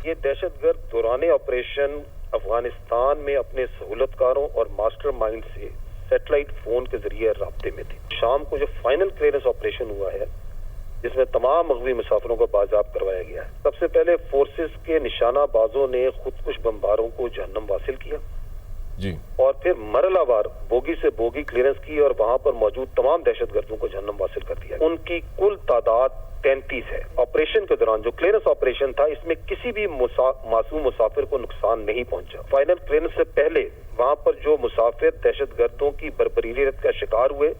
یہ دہشت گرد دوران آپریشن افغانستان میں اپنے سہولتکاروں اور ماسٹر مائنڈ سے سیٹلائٹ فون کے ذریعے رابطے میں تھے. شام کو جو فائنل کلیئرنس آپریشن ہوا ہے جس میں تمام مغوی مسافروں کو بازیاب کروایا گیا ہے، سب سے پہلے فورسز کے نشانہ بازوں نے خودکش بمباروں کو جہنم واصل کیا جی، اور پھر مرحلہ وار بوگی سے بوگی کلیئرنس کی اور وہاں پر موجود تمام دہشت گردوں کو جہنم واصل کر دیا. ان کی کل تعداد 33 ہے. آپریشن کے دوران جو کلیئرنس آپریشن تھا اس میں کسی بھی معصوم مسافر کو نقصان نہیں پہنچا. فائنل کلیئرنس سے پہلے وہاں پر جو مسافر دہشت گردوں کی بربریت کا شکار ہوئے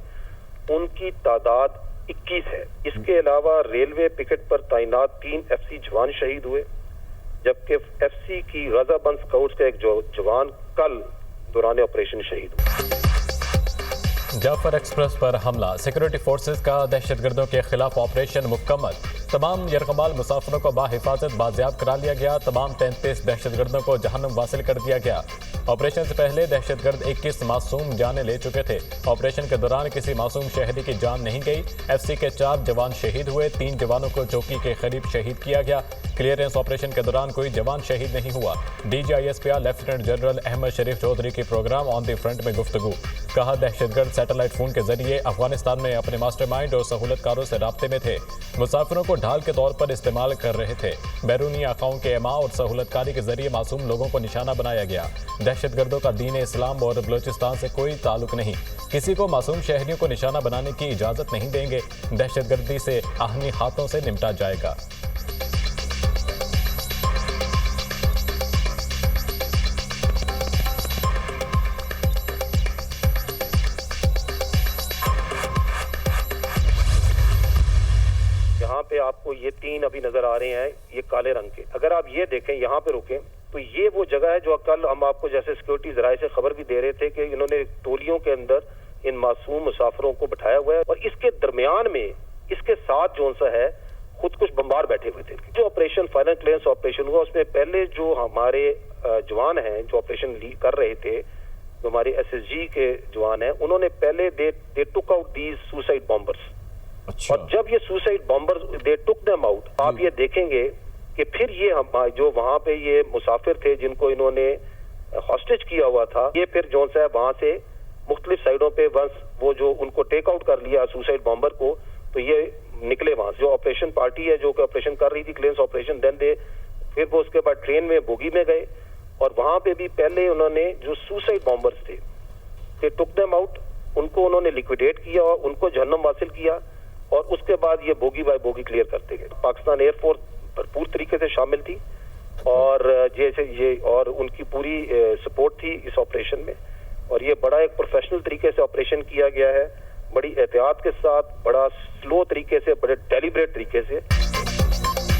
ان کی تعداد 21 ہے. اس کے علاوہ ریلوے پکٹ پر تعینات 3 FCC جوان شہید ہوئے، جبکہ FCC کی غزہ بند سکاؤٹس کا ایک جوان کل دوران آپریشن شہید ہوئے. جعفر ایکسپریس پر حملہ، سیکورٹی فورسز کا دہشت گردوں کے خلاف آپریشن مکمل، تمام یرغمال مسافروں کو بحفاظت بازیاب کرا لیا گیا، تمام 33 دہشت گردوں کو جہنم واصل کر دیا گیا. آپریشن سے پہلے دہشت گرد 21 معصوم جانیں لے چکے تھے. آپریشن کے دوران کسی معصوم شہری کی جان نہیں گئی. FCC کے 4 جوان شہید ہوئے، 3 جوانوں کو چوکی کے قریب شہید کیا گیا. کلیئرنس آپریشن کے دوران کوئی جوان شہید نہیں ہوا. DG ISPR lieutenant general Ahmed Sharif Chaudhry کی پروگرام آن دی فرنٹ میں گفتگو. کہا دہشت گرد سیٹلائٹ فون کے ذریعے افغانستان میں اپنے ماسٹر مائنڈ اور سہولت کاروں سے رابطے میں تھے. مسافروں کو ڈھال کے طور پر استعمال کر رہے تھے. بیرونی آقاؤں کے اعماء اور سہولت کاری کے ذریعے معصوم لوگوں کو نشانہ بنایا گیا. دہشت گردوں کا دین اسلام اور بلوچستان سے کوئی تعلق نہیں. کسی کو معصوم شہریوں کو نشانہ بنانے کی اجازت نہیں دیں گے. دہشت گردی سے آہنی ہاتھوں سے نمٹا جائے گا. یہاں پہ آپ کو یہ 3 ابھی نظر آ رہے ہیں، یہ کالے رنگ کے. اگر آپ یہ دیکھیں یہاں پہ رکیں تو یہ وہ جگہ ہے جو کل ہم آپ کو جیسے سیکورٹی ذرائع سے خبر بھی دے رہے تھے کہ انہوں نے ٹولیوں کے اندر ان معصوم مسافروں کو بٹھایا ہوا ہے اور اس کے درمیان میں اس کے ساتھ جو سا ہے خودکش بمبار بیٹھے ہوئے تھے. جو آپریشن فائنل کلیئرنس آپریشن ہوا اس میں پہلے جو ہمارے جوان ہیں جو آپریشن لیڈ کر رہے تھے، جو ہمارے SSG کے جوان ہیں، انہوں نے پہلے they took out these suicide bombers. اور جب یہ suicide bombers they took them out, آپ یہ دیکھیں گے کہ پھر یہ جو وہاں پہ یہ مسافر تھے جن کو انہوں نے ہاسٹیج کیا ہوا تھا، یہ پھر جو ہے وہاں سے مختلف سائڈوں پہ ونس وہ جو ان کو ٹیک آؤٹ کر لیا سوسائڈ بامبر کو، تو یہ نکلے وہاں سے. جو آپریشن پارٹی ہے جو کہ آپریشن کر رہی تھی کلیئرنس آپریشن، دین دے پھر وہ اس کے بعد ٹرین میں بوگی میں گئے اور وہاں پہ بھی پہلے انہوں نے جو سوسائڈ بامبرز تھے دے ٹک دیم آؤٹ، ان کو انہوں نے لیکویڈیٹ کیا اور ان کو جہنم حاصل کیا اور اس کے بعد یہ بوگی بائی بوگی کلیئر کرتے گئے. پاکستان ایئر فورس بھرپور طریقے سے شامل تھی اور جیسے یہ اور ان کی پوری سپورٹ تھی اس آپریشن میں، اور یہ بڑا ایک پروفیشنل طریقے سے آپریشن کیا گیا ہے، بڑی احتیاط کے ساتھ، بڑا سلو طریقے سے، بڑے ڈیلیبریٹ طریقے سے.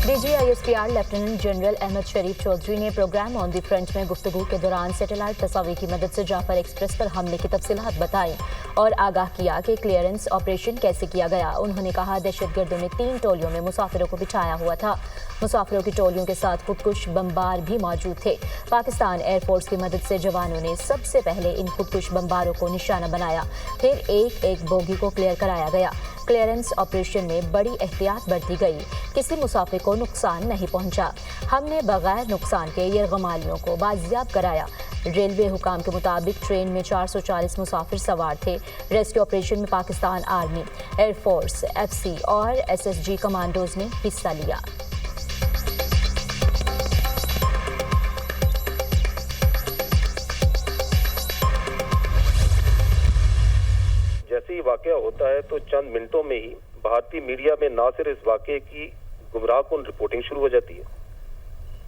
DG ISPR lieutenant general Ahmed Sharif Chaudhry نے پروگرام آن دی فرنٹ میں گفتگو کے دوران سیٹلائٹ تصاویر کی مدد سے جعفر ایکسپریس پر حملے کی تفصیلات بتائیں اور آگاہ کیا کہ کلیئرنس آپریشن کیسے کیا گیا. انہوں نے کہا دہشت گردوں نے 3 ٹولیوں میں مسافروں کو بٹھایا ہوا تھا. مسافروں کی ٹولیوں کے ساتھ خودکش بمبار بھی موجود تھے. پاکستان ایئر فورس کی مدد سے جوانوں نے سب سے پہلے ان خودکش بمباروں کو نشانہ بنایا، پھر ایک بوگی کو کلیئر کرایا گیا. کلیئرنس آپریشن میں بڑی احتیاط برتی گئی، کسی مسافر کو نقصان نہیں پہنچا. ہم نے بغیر نقصان کے یرغمالیوں کو بازیاب کرایا. ریلوے حکام کے مطابق ٹرین میں 440 مسافر سوار تھے. ریسکیو آپریشن میں Pakistan army, air force, FCC اور SSG کمانڈوز نے حصہ لیا. جیسے ہی واقعہ ہوتا ہے تو چند منٹوں میں ہی بھارتی میڈیا میں نہ صرف اس واقعے کی گمراہ کن رپورٹنگ شروع ہو جاتی ہے،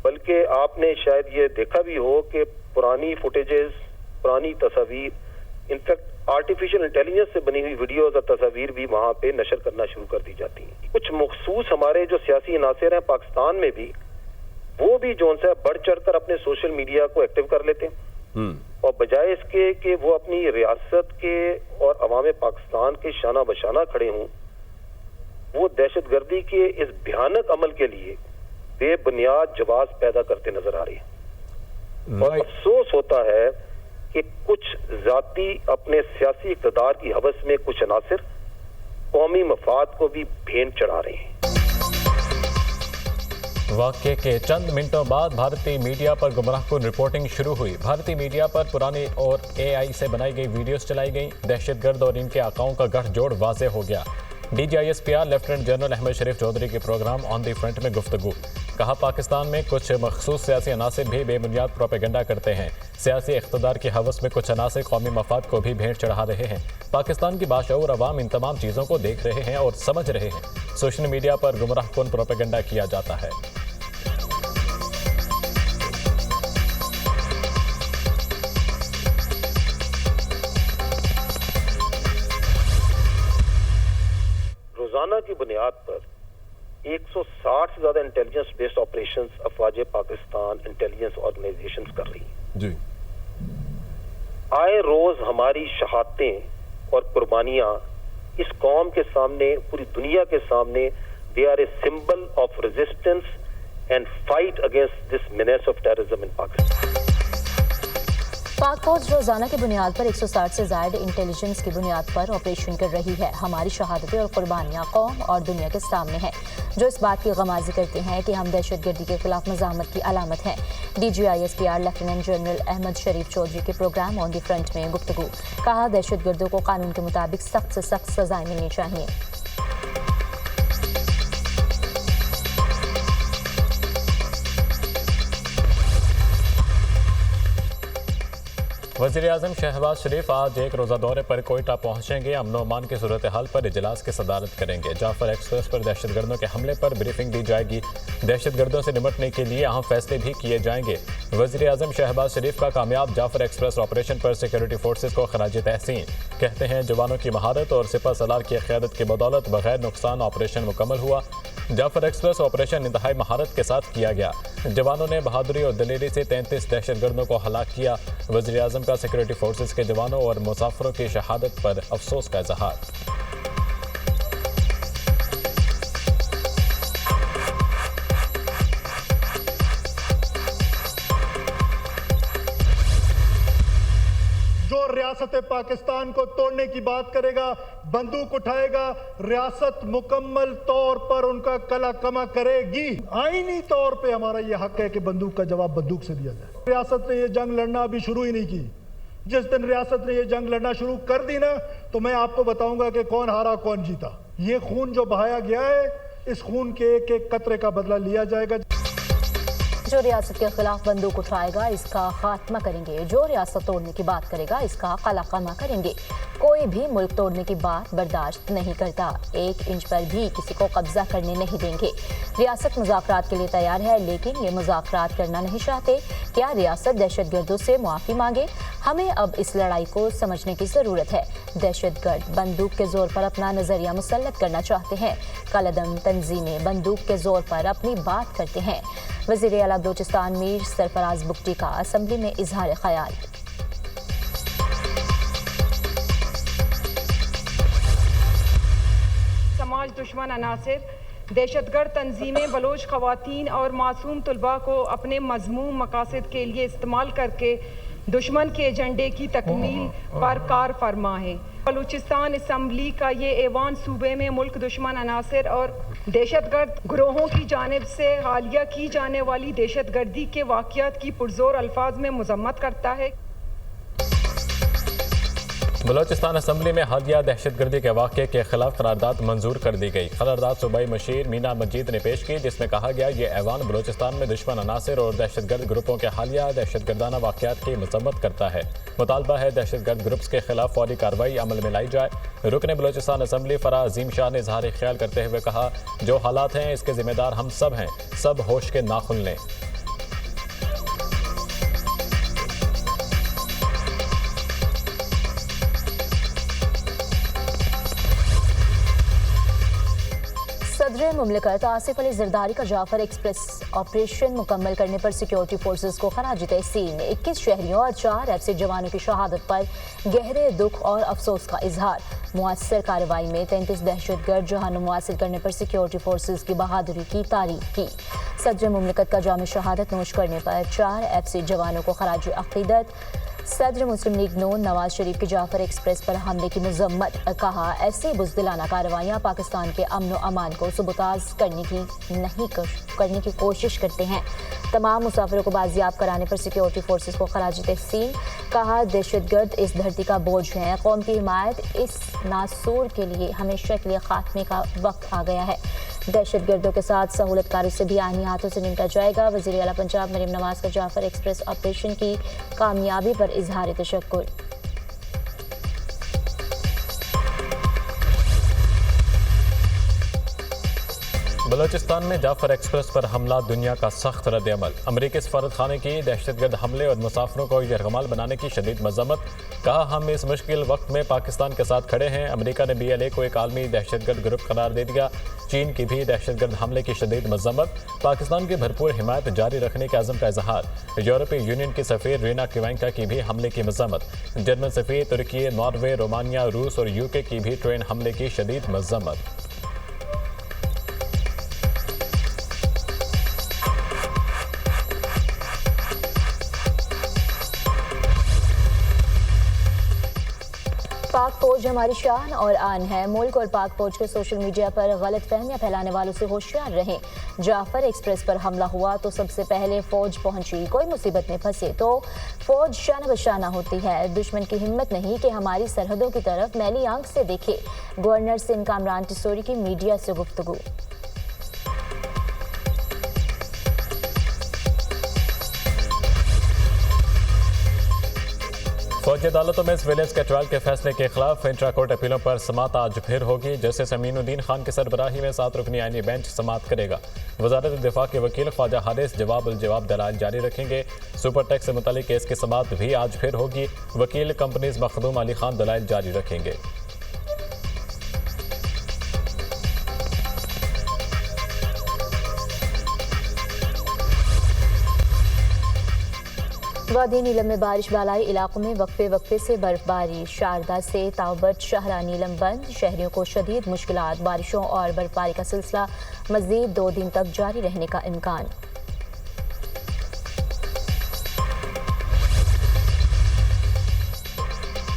بلکہ آپ نے شاید یہ دیکھا بھی ہو کہ پرانی فوٹیجز، پرانی تصاویر، انفیکٹ آرٹیفیشل انٹیلیجنس سے بنی ہوئی ویڈیوز اور تصاویر بھی وہاں پہ نشر کرنا شروع کر دی جاتی ہیں. کچھ مخصوص ہمارے جو سیاسی عناصر ہیں پاکستان میں بھی، وہ بھی جو ہے بڑھ چڑھ کر اپنے سوشل میڈیا کو ایکٹیو کر لیتے ہیں اور بجائے اس کے کہ وہ اپنی ریاست کے اور عوام پاکستان کے شانہ بشانہ کھڑے ہوں، وہ دہشت گردی کے اس بھیانک عمل کے لیے بے بنیاد جواز پیدا کرتے نظر آ رہے ہیں. اور افسوس ہوتا ہے کہ کچھ ذاتی اپنے سیاسی اقتدار کی ہوس میں کچھ عناصر قومی مفاد کو بھی بھین چڑھا رہے ہیں. वाक़े के चंद मिनटों बाद भारतीय मीडिया पर गुमराहकुन रिपोर्टिंग शुरू हुई। भारतीय मीडिया पर पुरानी और AI से बनाई गई वीडियोस चलाई गईं। दहशतगर्द और इनके आकाओं का गठजोड़ वाज़े हो गया। DGISPR लेफ्टिनेंट जनरल अहमद शरीफ चौधरी के प्रोग्राम ऑन दी फ्रंट में गुफ्तगू। कहा, पाकिस्तान में कुछ मखसूस सियासी अनासिर भी बेबुनियाद प्रोपेगेंडा करते हैं। सियासी इख्तदार की हवस में कुछ अनासिर कौमी मफाद को भी भेंट चढ़ा रहे हैं। पाकिस्तान की बाशऊर अवाम इन तमाम चीज़ों को देख रहे हैं और समझ रहे हैं। सोशल मीडिया पर गुमराहकुन प्रोपेगेंडा किया जाता है। रोजाना की बुनियाद पर 160 से ज्यादा इंटेलिजेंस बेस्ड ऑपरेशंस अफवाज पाकिस्तान इंटेलिजेंस ऑर्गेनाइजेशंस कर रही हैं जी। आए रोज हमारी शहादतें और कुर्बानियां इस कौम के सामने, पूरी दुनिया के सामने, they are a symbol of resistance and fight against this menace of terrorism in Pakistan. Pak फौज रोजाना की बुनियाद पर 160 से ज्यादा इंटेलिजेंस की बुनियाद पर ऑपरेशन कर रही है। हमारी शहादतें और कुर्बानियां कौम और दुनिया के सामने हैं, जो इस बात की गमाजी करते हैं कि हम दहशतगर्दी के खिलाफ मज़ामत की अलामत हैं। DGISPR लेफ्टिनेंट जनरल अहमद शरीफ चौधरी के प्रोग्राम ऑन दी फ्रंट में गुफ्तगू। कहा, दहशतगर्दों को कानून के मुताबिक सख्त से सख्त सजाएं मिलनी चाहिए। वज़ीर-ए-आज़म शहबाज शरीफ आज एक रोज़ा दौरे पर कोयटा पहुंचेंगे। अमन अमान की सूरत हाल पर इजलास की सदारत करेंगे। जाफर एक्सप्रेस पर दहशतगर्दों के हमले पर ब्रीफिंग दी जाएगी। दहशतगर्दों से निपटने के लिए अहम फैसले भी किए जाएंगे। वज़ीर-ए-आज़म शहबाज शरीफ का कामयाब जाफर एक्सप्रेस ऑपरेशन पर सिक्योरिटी फोर्सेज को खराज तहसीन। कहते हैं, जवानों की महारत और सिपह सलार की क़यादत की बदौलत बगैर नुकसान ऑपरेशन मुकम्मल हुआ। जाफर एक्सप्रेस ऑपरेशन इंतहाई महारत के साथ किया गया। जवानों ने बहादुरी और दलेरी से 33 दहशतगर्दों को हलाक किया। वज़ीर-ए-आज़म का सिक्योरिटी फोर्सेज के जवानों और मुसाफिरों की शहादत पर अफसोस का इजहार। जो रियासत पाकिस्तान को तोड़ने की बात करेगा, बंदूक उठाएगा, रियासत मुकम्मल तौर पर उनका कला कमा करेगी। आईनी तौर पे हमारा ये हक है कि बंदूक का जवाब बंदूक से दिया जाए। रियासत ने ये जंग लड़ना अभी शुरू ही नहीं की। जिस दिन रियासत ने ये जंग लड़ना शुरू कर दी ना, तो मैं आपको बताऊंगा कि कौन हारा कौन जीता। ये खून जो बहाया गया है, इस खून के एक एक कतरे का बदला लिया जाएगा। जो रियासत के खिलाफ बंदूक उठाएगा, इसका खात्मा करेंगे। जो रियासत तोड़ने की बात करेगा, इसका कलाकमा करेंगे। कोई भी मुल्क तोड़ने की बात बर्दाश्त नहीं करता। 1 इंच पर भी किसी को कब्जा करने नहीं देंगे। रियासत मुज़ाकरात के लिए तैयार है, लेकिन ये मुज़ाकरात करना नहीं चाहते। क्या रियासत दहशतगर्दों से मुआफ़ी मांगे? हमें अब इस लड़ाई को समझने की ज़रूरत है। दहशतगर्द बंदूक के जोर पर अपना नज़रिया मुसल्लत करना चाहते हैं। कलदम तंजीमें बंदूक के जोर पर अपनी बात करते हैं। वज़ीर आला बलोचिस्तान मीर सरफराज बुगटी का असम्बली में इजहार ख्याल। समाज दुश्मन अनासिर, दहशतगर्द तंजीमें बलोच खवातीन और मासूम तलबा को अपने मज़मूम मकासद के लिए इस्तेमाल करके दुश्मन के एजेंडे की तकमील पर कार फरमा है। बलूचिस्तान असम्बली का ये ऐवान सूबे में मुल्क दुश्मन अनासिर और दहशतगर्द ग्रोहों की जानिब से हालिया की जाने वाली दहशतगर्दी के वाक़यात की पुरजोर अल्फाज में मज़म्मत करता है। बलोचिस्तान असम्बली में हालिया दहशतगर्दी के वाक़े के खिलाफ करारदाद मंजूर कर दी गई। करारदाद सूबाई मशीर मीना मजीद ने पेश की, जिसमें कहा गया ये ऐवान बलोचिस्तान में दुश्मन अनासिर और दहशतगर्द ग्रुपों के हालिया दहशतगर्दाना वाक़यात की मज़म्मत करता है। मुतालबा है दहशतगर्द ग्रुप्स के खिलाफ फौरी कार्रवाई अमल में लाई जाए। रुकन बलोचिस्तान असम्बली फराह अजीम शाह ने इजहार ख्याल करते हुए कहा, जो हालात हैं इसके जिम्मेदार हम सब हैं, सब होश के नाखुन लें। सदर मुमलिकत आसिफ अली जरदारी का जाफर एक्सप्रेस ऑपरेशन मुकम्मल करने पर सिक्योरिटी फोर्सेज को खराज तहसीन। 21 शहरियों और 4 एफसी जवानों की शहादत पर गहरे दुख और अफसोस का इजहार। मुअस्सर कार्रवाई में 33 दहशतगर्द जहानुम हासिल करने पर सिक्योरिटी फोर्सेज की बहादुरी की तारीफ की। सदर मुमलिकत का जाम शहादत नोश करने पर 4 एफसी जवानों को खराज अकीदत। सदर मुस्लिम लीग नून नवाज शरीफ की जाफर एक्सप्रेस पर हमले की मजम्मत, कहा ऐसी बुज़दिलाना कार्रवाइयाँ पाकिस्तान के अमन व अमान को सुबुताज करने की कोशिश करते हैं। तमाम मुसाफिरों को बाजियाब कराने पर सिक्योरिटी फोर्सेस को खराज तहसीन, कहा दहशतगर्द इस धरती का बोझ हैं, कौम की हिमायत इस नासूर के लिए हमेशा के लिए खात्मे का वक्त आ गया है। दहशतगर्दों के साथ सहूलतकारों से भी आईनी हाथों से निपटा जाएगा। वज़ीर आला पंजाब मरीम नवाज का जाफर एक्सप्रेस ऑपरेशन की कामयाबी पर इजहार तशक्कुर। बलोचिस्तान में जाफर एक्सप्रेस पर हमला दुनिया का सख्त रद्द अमल। अमरीकी सफारतखाने की दहशतगर्द हमले और मुसाफिरों को यरगमाल बनाने की शदीद मजम्मत, कहा हम इस मुश्किल वक्त में पाकिस्तान के साथ खड़े हैं। अमरीका ने BLA को एक आलमी दहशतगर्द ग्रुप करार दे दिया। चीन की भी दहशतगर्द हमले की शदीद मजम्मत, पाकिस्तान की भरपूर हिमायत जारी रखने के अज़म का इजहार। यूरोपीय यूनियन की सफ़ीर रीना किवांका की भी हमले की मजम्मत। जर्मन सफ़ीर, तुर्की, नॉर्वे, रोमानिया, रूस और UK की भी ट्रेन हमले की शदीद मजम्मत। पाक फौज हमारी शान और आन है। मुल्क और पाक फौज के सोशल मीडिया पर गलत फहमियां फैलाने वालों से होशियार रहें। जाफर एक्सप्रेस पर हमला हुआ तो सबसे पहले फौज पहुंची, कोई मुसीबत में फंसे तो फौज शाना बशाना होती है। दुश्मन की हिम्मत नहीं कि हमारी सरहदों की तरफ मैली आंख से देखे। गवर्नर सिंध कामरान टिसोरी की मीडिया से गुफ्तगू। फौजी अदालतों में सर्विलेंस के ट्रायल के फैसले के खिलाफ इंट्रा कोर्ट अपीलों पर समात आज फिर होगी। जस्टिस अमीनुद्दीन खान की सरबराही में 7 रुकनी आईनी बेंच समात करेगा। वजारत दिफा के वकील ख्वाजा हारिस जवाब दलाइल जारी रखेंगे। सुपर टैक्स से मुतालिक केस की समात भी आज फिर होगी। वकील कंपनीज मखदूम अली खान दलाइल जारी रखेंगे। वादी नीलम में बारिश, बालाई इलाकों में वक्फे से बर्फबारी। शारदा से तावबट शाहरा नीलम बंद, शहरियों को शदीद मुश्किलात। बारिशों और बर्फबारी का सिलसिला मजीद 2 दिन तक जारी रहने का इम्कान।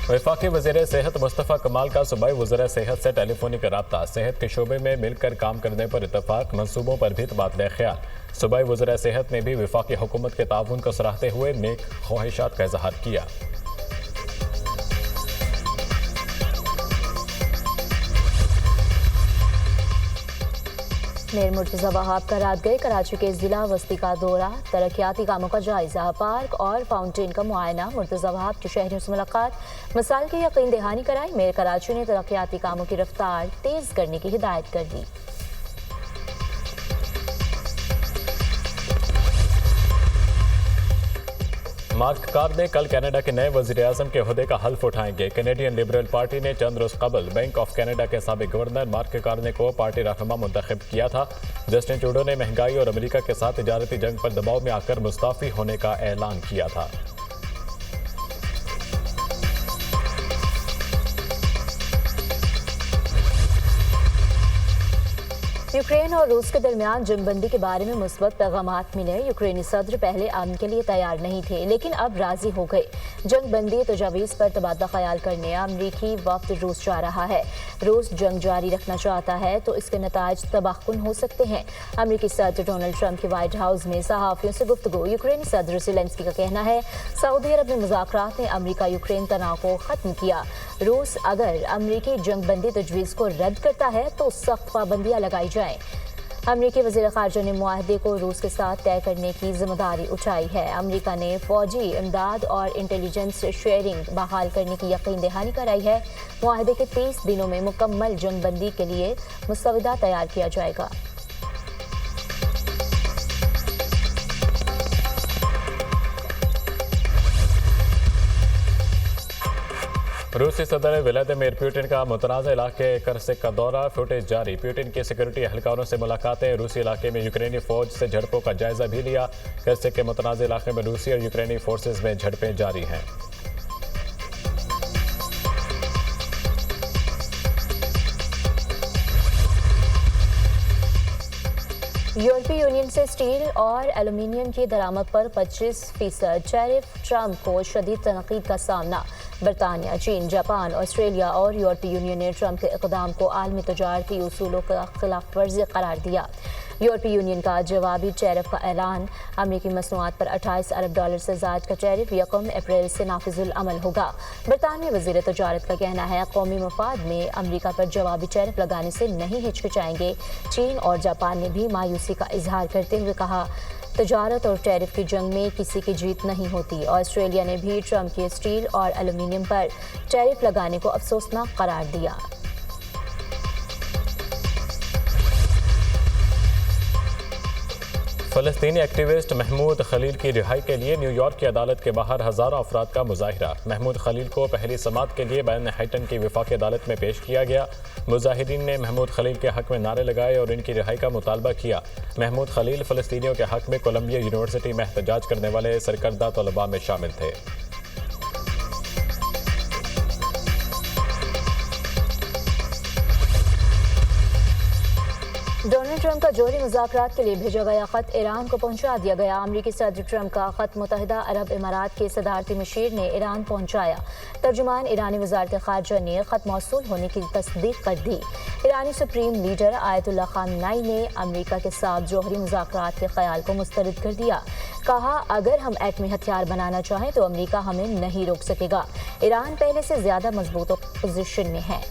वफाकी वज़ीर सेहत मुस्तफ़ा कमाल का सूबाई वज़ीर सेहत से टेलीफोनिक रब्ता। सेहत के शोबे में मिलकर काम करने पर इतफाक, मंसूबों पर भी तबादला ख्याल। सूबाई वज़ीर सेहत ने भी वफाकी हुकूमत के ताउन को सराहते हुए नेक ख्वाहिशात का इजहार किया। मेयर मुर्तज़ा वहाब का रात गए कराची के जिला वस्ती का दौरा, तरक्याती कामों का जायजा, पार्क और फाउंटेन का मुआयना। मुर्तज़ा वहाब की शहरियों से मुलाकात, मसाइल की यकीन दहानी कराई। मेयर कराची ने तरक्याती कामों की रफ्तार तेज करने की हिदायत कर दी। मार्क कार्ने कल कनाडा के नए वज़ीर आज़म के ओहदे का हल्फ उठाएंगे। कैनेडियन लिबरल पार्टी ने चंद रोज कबल बैंक ऑफ कनाडा के साबिक गवर्नर मार्क कार्ने को पार्टी रहनुमा मुंतखब किया था। जस्टिन ट्रूडो ने महंगाई और अमेरिका के साथ तिजारती जंग पर दबाव में आकर मुस्ताफी होने का ऐलान किया था। यूक्रेन और रूस के दरमियान जंगबंदी के बारे में मुस्बत पैगामात मिले। यूक्रेनी सदर पहले अमन के लिए तैयार नहीं थे, लेकिन अब राजी हो गए। जंगबंदी तजावीज़ पर तबादला ख्याल करने अमरीकी वफ्द रूस जा रहा है। रूस जंग जारी रखना चाहता है तो इसके नताज तबाहकुन हो सकते हैं। अमरीकी सदर डोनाल्ड ट्रंप के व्हाइट हाउस में सहाफ़ियों से गुफ्तगू। यूक्रेनी सदर ज़ेलेंस्की का कहना है सऊदी अरब में मुज़ाकरात ने अमरीका यूक्रेन तनाव को ख़त्म किया। रूस अगर अमरीकी जंगबंदी तजवीज़ को रद्द करता है तो सख्त पाबंदियाँ लगाई जाएं। अमरीकी वज़ीर ख़ारजा ने मुआहदे को रूस के साथ तय करने की जिम्मेदारी उठाई है। अमरीका ने फौजी इमदाद और इंटेलिजेंस शेयरिंग बहाल करने की यकीन दहानी कराई है। मुआहदे के 30 दिनों में मुकम्मल जंगबंदी के लिए मुसवदा तैयार किया जाएगा। रूसी सदर व्लादिमीर पुतिन का मुतनाज़ इलाके करसिक का दौरा, फुटेज जारी। पुतिन के सिक्योरिटी एहलकारों से मुलाकातें, रूसी इलाके में यूक्रेनी फौज से झड़पों का जायजा भी लिया। करसिक के मुतनाज़ इलाके में रूसी और यूक्रेनी फोर्सेज में झड़पें जारी हैं। यूरोपीय यूनियन से स्टील और एल्यूमीनियम की दरामद पर 25% टैरिफ, ट्रंप को शदीद तनकीद का सामना। बरतानिया, चीन, जापान, ऑस्ट्रेलिया और यूरोपीय यूनियन ने ट्रंप के इक़दाम को आलमी तजारती उसूलों का खिलाफ वर्जी करार दिया। यूरोपीय यूनियन का जवाबी टैरिफ का ऐलान। अमरीकी मसनूआत पर $28 अरब से ज़ायद का टैरिफ 1 अप्रैल से नाफिजुल अमल होगा। बरतानवी वज़ीर तजारत का कहना है कौमी मफाद में अमरीका पर जवाबी टैरिफ लगाने से नहीं हिचकिचाएंगे। चीन और जापान ने भी मायूसी का इजहार करते हुए कहा, तजारत और टैरिफ की जंग में किसी की जीत नहीं होती। ऑस्ट्रेलिया ने भी ट्रंप के स्टील और एल्यूमीनियम पर टैरिफ लगाने को अफसोसनाक करार दिया। फ़लस्तीनी एक्टिविस्ट महमूद खलील की रिहाई के लिए न्यूयॉर्क की अदालत के बाहर हज़ारों अफराद का मुजाहिरा। महमूद खलील को पहली समाअत के लिए मैनहट्टन की वफाकी अदालत में पेश किया गया। मुजाहिरीन ने महमूद खलील के हक़ में नारे लगाए और इनकी रिहाई का मुतालबा किया। महमूद खलील फ़लस्तीनियों के हक़ में कोलंबिया यूनिवर्सिटी में एहतजाज करने वाले सरकर्दा तलबा में शामिल थे। डोनाल्ड ट्रंप का जोहरी मुज़ाकरात के लिए भेजा गया ख़त ईरान को पहुंचा दिया गया। अमरीकी सदर ट्रंप का ख़त मुत्तहिदा अरब इमारात के सदारती मशीर ने ईरान पहुंचाया। तर्जुमान ईरानी वज़ारत ख़ारजा ने ख़त मौसूल होने की तस्दीक कर दी। ईरानी सुप्रीम लीडर आयतुल्लाह ख़ामेनी ने अमरीका के साथ जोहरी मुज़ाकरात के ख्याल को मुस्तरद कर दिया। कहा, अगर हम एटमी हथियार बनाना चाहें तो अमरीका हमें नहीं रोक सकेगा। ईरान पहले से ज़्यादा मजबूत पोजीशन में है।